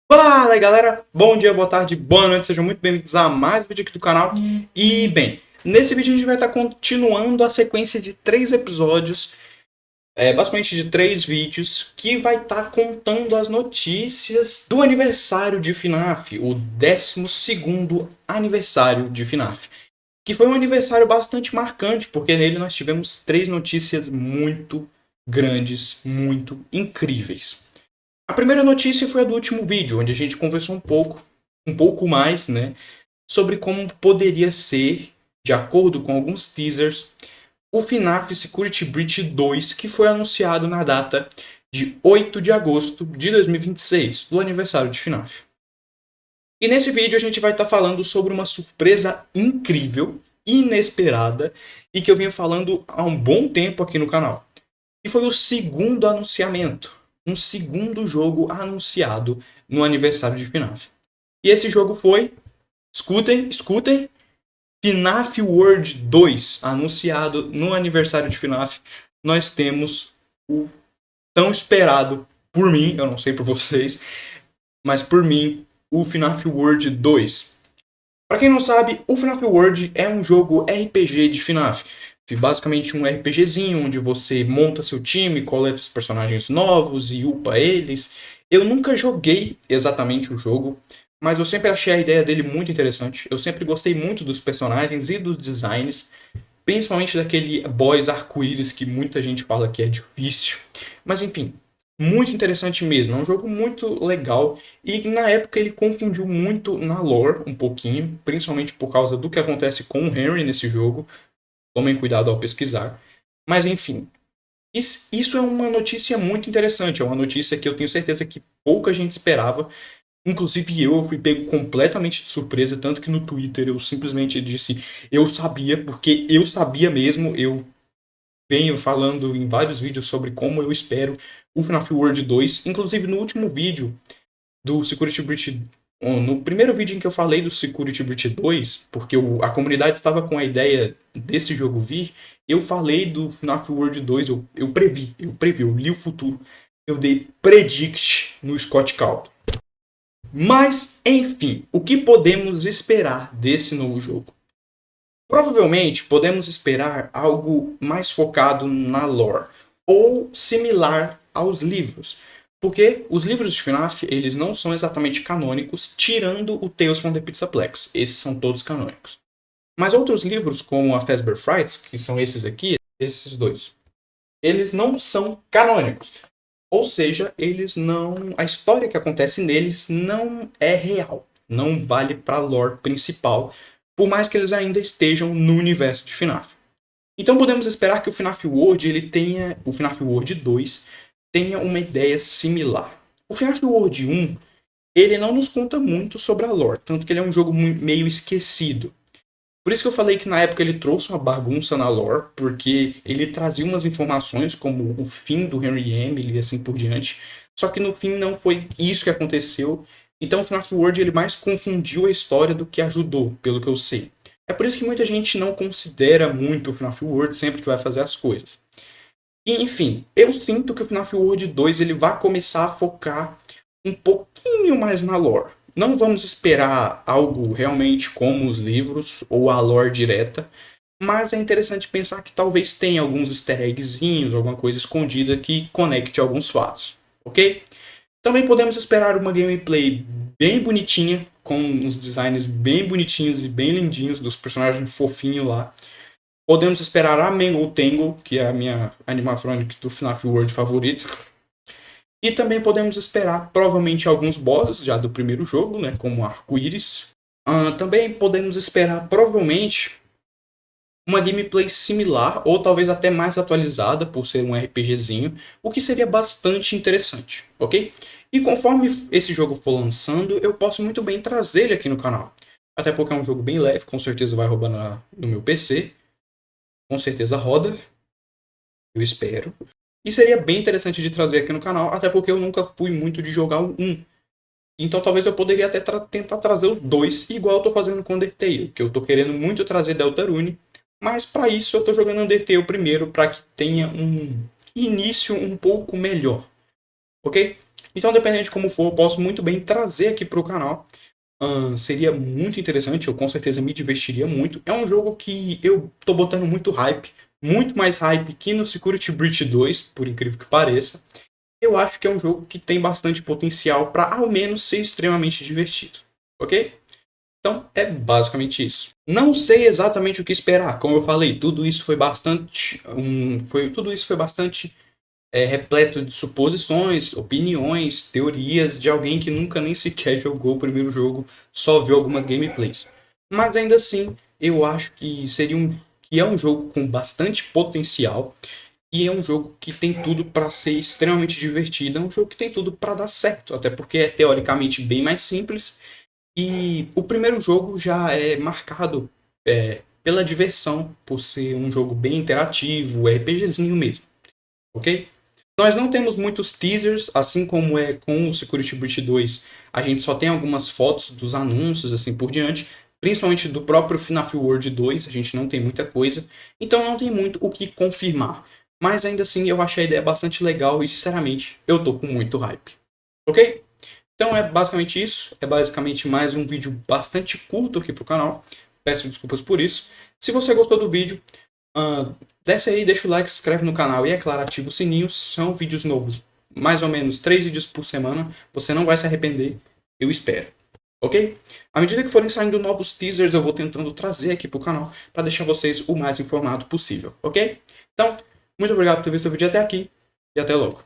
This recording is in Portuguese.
Fala aí, galera, bom dia, boa tarde, boa noite, sejam muito bem-vindos a mais um vídeo aqui do canal. E bem, nesse vídeo a gente vai estar continuando a sequência de 3 episódios, basicamente de 3 vídeos, que vai estar contando as notícias do aniversário de FNAF, o 12º aniversário de FNAF. Que foi um aniversário bastante marcante, porque nele nós tivemos 3 notícias muito grandes, muito incríveis. A primeira notícia foi a do último vídeo, onde a gente conversou um pouco mais, né, sobre como poderia ser, de acordo com alguns teasers, o FNAF Security Breach 2, que foi anunciado na data de 8 de agosto de 2026, do aniversário de FNAF. E nesse vídeo a gente vai estar falando sobre uma surpresa incrível, inesperada, e que eu venho falando há um bom tempo aqui no canal. E foi o segundo anunciamento, um segundo jogo anunciado no aniversário de FNAF. E esse jogo foi, escutem, FNAF World 2, anunciado no aniversário de FNAF. Nós temos o tão esperado por mim, eu não sei por vocês, mas por mim, o FNAF World 2. Para quem não sabe, o FNAF World é um jogo RPG de FNAF. Basicamente um RPGzinho onde você monta seu time, coleta os personagens novos e upa eles. Eu nunca joguei exatamente o jogo, mas eu sempre achei a ideia dele muito interessante. Eu sempre gostei muito dos personagens e dos designs, principalmente daquele boss arco-íris que muita gente fala que é difícil. Mas enfim, muito interessante mesmo. É um jogo muito legal e na época ele confundiu muito na lore um pouquinho, principalmente por causa do que acontece com o Henry nesse jogo. Tomem cuidado ao pesquisar. Mas enfim, isso é uma notícia muito interessante. É uma notícia que eu tenho certeza que pouca gente esperava. Inclusive eu fui pego completamente de surpresa, tanto que no Twitter eu simplesmente disse eu sabia, porque eu sabia mesmo. Eu venho falando em vários vídeos sobre como eu espero o FNAF World 2. Inclusive no último vídeo do Security Breach, no primeiro vídeo em que eu falei do Security Breach 2, porque a comunidade estava com a ideia desse jogo vir, eu falei do FNAF World 2, eu previ, eu li o futuro. Eu dei predict no Scott Calton. Mas, enfim, o que podemos esperar desse novo jogo? Provavelmente podemos esperar algo mais focado na lore, ou similar aos livros. Porque os livros de FNAF, eles não são exatamente canônicos, tirando o Tales from the Pizzaplex. Esses são todos canônicos. Mas outros livros, como a Fazbear Frights, que são esses aqui, esses dois, eles não são canônicos. Ou seja, eles não, a história que acontece neles não é real, não vale para a lore principal, por mais que eles ainda estejam no universo de FNAF. Então podemos esperar que o FNAF World, o FNAF World 2 tenha uma ideia similar. O FNAF World 1, ele não nos conta muito sobre a lore, tanto que ele é um jogo meio esquecido. Por isso que eu falei que na época ele trouxe uma bagunça na lore, porque ele trazia umas informações como o fim do Henry Emily e assim por diante. Só que no fim não foi isso que aconteceu. Então o FNAF World ele mais confundiu a história do que ajudou, pelo que eu sei. É por isso que muita gente não considera muito o FNAF World sempre que vai fazer as coisas. E, enfim, eu sinto que o FNAF World 2 ele vai começar a focar um pouquinho mais na lore. Não vamos esperar algo realmente como os livros ou a lore direta, mas é interessante pensar que talvez tenha alguns easter eggzinhos, alguma coisa escondida que conecte alguns fatos, ok? Também podemos esperar uma gameplay bem bonitinha, com uns designs bem bonitinhos e bem lindinhos dos personagens fofinhos lá. Podemos esperar a Mangle Tangle, que é a minha animatronic do FNAF World favorito. E também podemos esperar, provavelmente, alguns bosses já do primeiro jogo, né, como Arco-Íris. Também podemos esperar, provavelmente, uma gameplay similar, ou talvez até mais atualizada, por ser um RPGzinho, o que seria bastante interessante, ok? E conforme esse jogo for lançando, eu posso muito bem trazer ele aqui no canal. Até porque é um jogo bem leve, com certeza vai rodar no meu PC. Com certeza roda, eu espero. E seria bem interessante de trazer aqui no canal, até porque eu nunca fui muito de jogar o 1. Então talvez eu poderia até tentar trazer os dois, igual eu tô fazendo com Undertale, que eu tô querendo muito trazer Deltarune, mas para isso eu tô jogando Undertale primeiro, para que tenha um início um pouco melhor, ok? Então, dependendo de como for, eu posso muito bem trazer aqui para o canal. Seria muito interessante, eu com certeza me divertiria muito. É um jogo que eu tô botando muito hype, muito mais hype que no Security Breach 2, por incrível que pareça. Eu acho que é um jogo que tem bastante potencial para ao menos ser extremamente divertido, ok? Então é basicamente isso. Não sei exatamente o que esperar, como eu falei, tudo isso foi bastante, repleto de suposições, opiniões, teorias de alguém que nunca nem sequer jogou o primeiro jogo, só viu algumas gameplays. Mas ainda assim, eu acho que é um jogo com bastante potencial e é um jogo que tem tudo para ser extremamente divertido, é um jogo que tem tudo para dar certo, até porque é teoricamente bem mais simples e o primeiro jogo já é marcado pela diversão, por ser um jogo bem interativo, RPGzinho mesmo, ok? Nós não temos muitos teasers, assim como é com o Security Breach 2. A gente só tem algumas fotos dos anúncios, assim por diante. Principalmente do próprio FNAF World 2, a gente não tem muita coisa. Então não tem muito o que confirmar. Mas ainda assim eu achei a ideia bastante legal e sinceramente eu tô com muito hype. Ok? Então é basicamente isso. É basicamente mais um vídeo bastante curto aqui pro canal. Peço desculpas por isso. Se você gostou do vídeo, desce aí, deixa o like, se inscreve no canal e, é claro, ativa o sininho. São vídeos novos, mais ou menos 3 vídeos por semana. Você não vai se arrepender, eu espero. Ok? À medida que forem saindo novos teasers, eu vou tentando trazer aqui pro canal para deixar vocês o mais informado possível, ok? Então, muito obrigado por ter visto o vídeo até aqui e até logo.